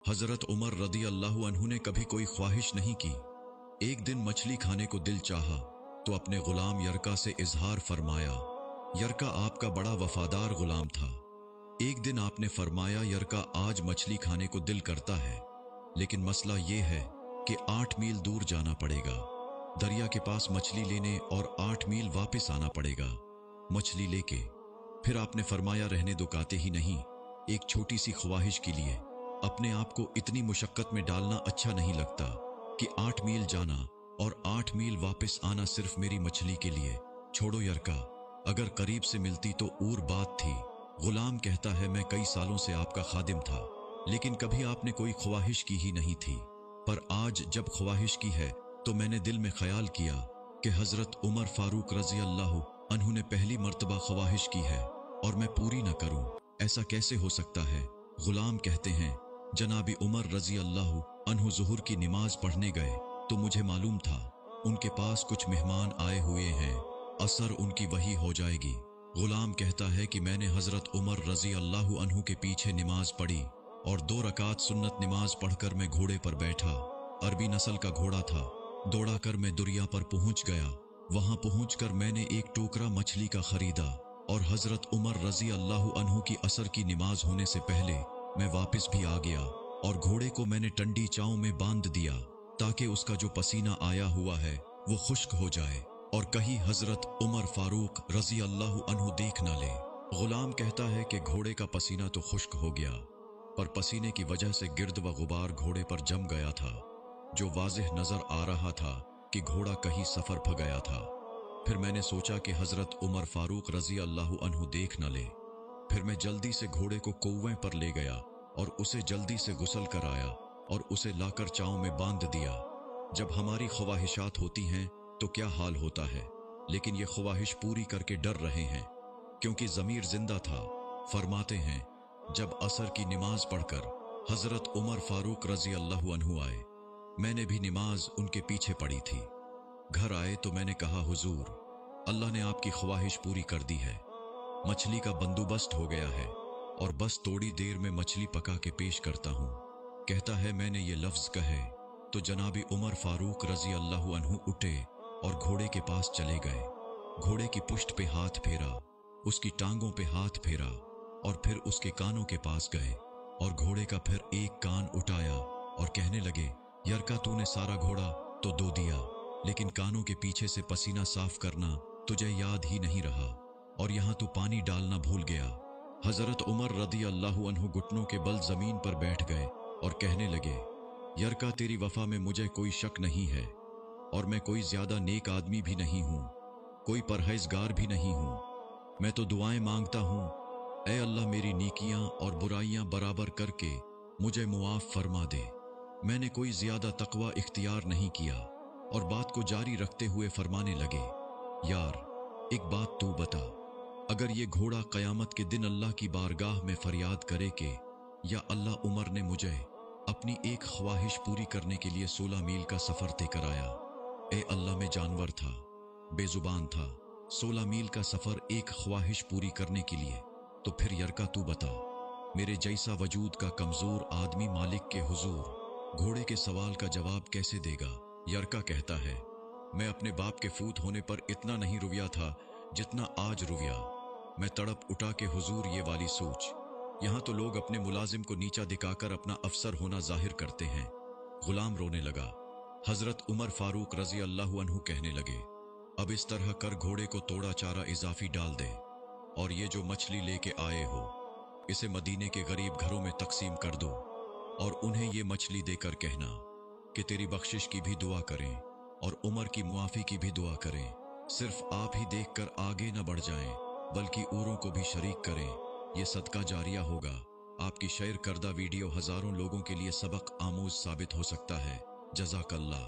हजरत उमर रदी अल्लाह अन्हु ने कभी कोई ख्वाहिश नहीं की। एक दिन मछली खाने को दिल चाहा तो अपने गुलाम यरका से इजहार फरमाया। यरका आपका बड़ा वफादार गुलाम था। एक दिन आपने फरमाया, यरका आज मछली खाने को दिल करता है, लेकिन मसला ये है कि 8 मील दूर जाना पड़ेगा, दरिया के पास मछली लेने, और 8 मील वापस आना पड़ेगा मछली लेके। फिर आपने फरमाया, रहने दो, काते ही नहीं, एक छोटी सी ख्वाहिश के लिए अपने आप को इतनी मुशक्कत में डालना अच्छा नहीं लगता कि 8 मील जाना और 8 मील वापस आना सिर्फ मेरी मछली के लिए। छोड़ो यरका, अगर करीब से मिलती तो और बात थी। गुलाम कहता है, मैं कई सालों से आपका खादिम था, लेकिन कभी आपने कोई ख्वाहिश की ही नहीं थी, पर आज जब ख्वाहिश की है तो मैंने दिल में ख्याल किया कि हजरत उमर फारूक रजी अल्लाह अन्हु ने पहली मर्तबा ख्वाहिश की है और मैं पूरी न करूं, ऐसा कैसे हो सकता है। गुलाम कहते हैं, जनाबी उमर रजी अल्लाह अन्हु ज़ुहर की नमाज पढ़ने गए तो मुझे मालूम था उनके पास कुछ मेहमान आए हुए हैं, असर उनकी वही हो जाएगी। गुलाम कहता है कि मैंने हजरत उमर रजी अल्लाह अन्हु के पीछे नमाज पढ़ी और 2 रकात सुन्नत नमाज पढ़कर मैं घोड़े पर बैठा। अरबी नस्ल का घोड़ा था। दौड़ा कर मैं दरिया पर पहुंच गया। वहां पहुंचकर मैंने एक टोकरा मछली का खरीदा और हजरत उमर रजी अल्लाह अन्हु की असर की नमाज होने से पहले मैं वापस भी आ गया और घोड़े को मैंने टंडी चाव में बांध दिया ताकि उसका जो पसीना आया हुआ है वो खुश्क हो जाए और कहीं हजरत उमर फारूक रजी अल्लाह अन्हु देख ना ले। गुलाम कहता है कि घोड़े का पसीना तो खुश्क हो गया, पर पसीने की वजह से गिर्द व गुबार घोड़े पर जम गया था, जो वाज़ेह नजर आ रहा था कि घोड़ा कहीं सफर प गया था। फिर मैंने सोचा कि हजरत उमर फारूक रजी अल्लाह अन्हु देख न ले। फिर मैं जल्दी से घोड़े को कौवे पर ले गया और उसे जल्दी से गुसल कराया और उसे लाकर चाव में बांध दिया। जब हमारी ख्वाहिशात होती हैं तो क्या हाल होता है, लेकिन ये ख्वाहिश पूरी करके डर रहे हैं क्योंकि ज़मीर जिंदा था। फरमाते हैं, जब असर की नमाज पढ़कर हजरत उमर फारूक रजी अल्लाह अन्हु आए, मैंने भी नमाज उनके पीछे पढ़ी थी। घर आए तो मैंने कहा, हुजूर, अल्लाह ने आपकी ख्वाहिश पूरी कर दी है, मछली का बंदोबस्त हो गया है और बस थोड़ी देर में मछली पका के पेश करता हूं। कहता है, मैंने ये लफ्ज कहे तो जनाबी उमर फारूक रजी अल्लाह अन्हु उठे और घोड़े के पास चले गए। घोड़े की पुष्ट पे हाथ फेरा, उसकी टांगों पे हाथ फेरा और फिर उसके कानों के पास गए और घोड़े का फिर एक कान उठाया और कहने लगे, यरका, तूने सारा घोड़ा तो दो दिया, लेकिन कानों के पीछे से पसीना साफ करना तुझे याद ही नहीं रहा और यहां तू पानी डालना भूल गया। हजरत उमर रदी अल्लाह अन्हु घुटनों के बल जमीन पर बैठ गए और कहने लगे, यरका, तेरी वफा में मुझे कोई शक नहीं है और मैं कोई ज्यादा नेक आदमी भी नहीं हूं, कोई परहेजगार भी नहीं हूं। मैं तो दुआएं मांगता हूं, ऐ अल्लाह, मेरी नेकियां और बुराइयां बराबर करके मुझे मुआफ फरमा दे। मैंने कोई ज्यादा तकवा इख्तियार नहीं किया। और बात को जारी रखते हुए फरमाने लगे, यार, एक बात तू बता, अगर ये घोड़ा कयामत के दिन अल्लाह की बारगाह में फरियाद करे कि या अल्लाह, उमर ने मुझे अपनी एक ख्वाहिश पूरी करने के लिए 16 मील का सफर तय कराया। ए अल्लाह, मैं जानवर था, बेजुबान था, 16 मील का सफर एक ख्वाहिश पूरी करने के लिए, तो फिर यरका, तू बता, मेरे जैसा वजूद का कमजोर आदमी मालिक के हुजूर घोड़े के सवाल का जवाब कैसे देगा। यरका कहता है, मैं अपने बाप के फूत होने पर इतना नहीं रुविया था जितना आज रुविया। मैं तड़प उठा के, हुजूर, ये वाली सोच, यहां तो लोग अपने मुलाजिम को नीचा दिखाकर अपना अफसर होना जाहिर करते हैं। गुलाम रोने लगा। हजरत उमर फारूक रजी अल्लाह अन्हु कहने लगे, अब इस तरह कर, घोड़े को तोड़ा चारा इजाफी डाल दे और ये जो मछली लेके आए हो इसे मदीने के गरीब घरों में तकसीम कर दो और उन्हें ये मछली देकर कहना कि तेरी बख्शिश की भी दुआ करें और उमर की मुआफी की भी दुआ करें। सिर्फ आप ही देखकर आगे न बढ़ जाएं, बल्कि औरों को भी शरीक करें। ये सदका जारिया होगा। आपकी शेयर करदा वीडियो हजारों लोगों के लिए सबक आमूज साबित हो सकता है। जज़ाकल्लाह।